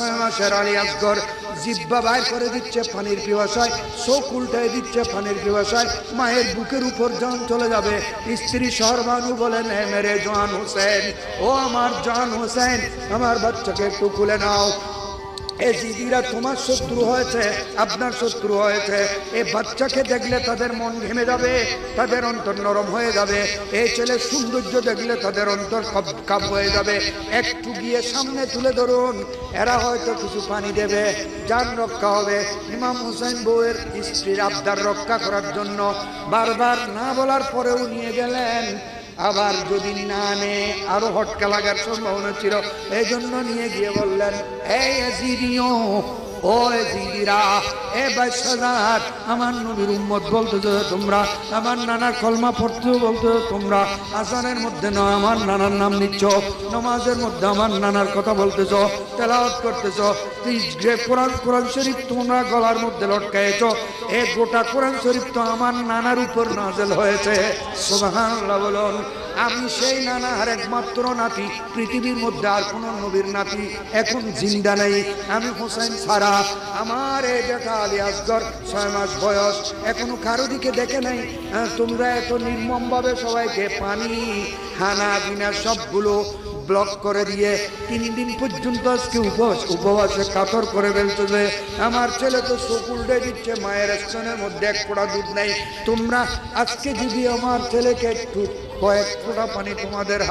6 মাসের আলী আসগর জিহ্বা বাইর করে দিচ্ছে পানির পিপাসায়, চোখ উল্টায় দিচ্ছে পানির পিপাসায়, মায়ের বুকের উপর জান চলে যাবে। স্ত্রী সরবানু বলেন, হে মেরে জান হোসেন, ও আমার জান হোসেন, আমার বাচ্চাকে একটু খুলে নাও। এজিদিরা তোমার শত্রু হয়েছে, আপনার শত্রু হয়েছে। এই বাচ্চাকে দেখলে তাদের মন ঘেমে যাবে, তাদের অন্তর নরম হয়ে যাবে। এই ছেলের সৌন্দর্য দেখলে তাদের অন্তর কাব হয়ে যাবে। একটু গিয়ে সামনে তুলে ধরুন, এরা হয়তো কিছু পানি দেবে, যান রক্ষা হবে। ইমাম হোসেন বউয়ের স্ত্রীর আবদার রক্ষা করার জন্য বারবার না বলার পরেও নিয়ে গেলেন। আবার যদি না নে আরো হটকা লাগার সম্ভাবনা ছিল, এই জন্য নিয়ে গিয়ে বললেন, এই ইয়াজিদিও, ও ইয়াজিদিরা, এ বাইশাজার, আমার নবীর উম্মত বলতেছো তোমরা, আমার নানার কলমা পড়তেও বলতেছো তোমরা, আজানের মধ্যে না আমার নানার নাম নিচ্ছ, নামাজের মধ্যে আমার নানার কথা বলতেছো, তেলাওয়াত করতেছো, কোরআন শরীফ তোমরা গলার মধ্যে লটকায়েছো। এই গোটা কোরআন শরীফ তো আমার নানার উপর নাযিল হয়েছে। সুবহানাল্লাহ বলুন। আমি সেই নানার একমাত্র নাতি, পৃথিবীর মধ্যে আর কোন নবীর নাতি এখন জিন্দা নেই, আমি হোসেন ছাড়া। আমার এই বেটা আলী আসগর 6 মাস বয়স, এখনো কারো দিকে দেখে নাই। তোমরা এত নির্মম ভাবে সবাইকে পানি, খানা বিনা সবগুলো ব্লক করে দিয়ে 3 দিন পর্যন্ত আজকে উপবাসে কাতর করে ফেলতেছে। আমার ছেলে তো চোখ উল্টে দিচ্ছে, মায়ের স্তনের মধ্যে এক ফোঁটা দুধ নেই। তোমরা আজকে যদি আমার ছেলেকে একটু কয়েক ফোঁটা পানি তোমাদের হাত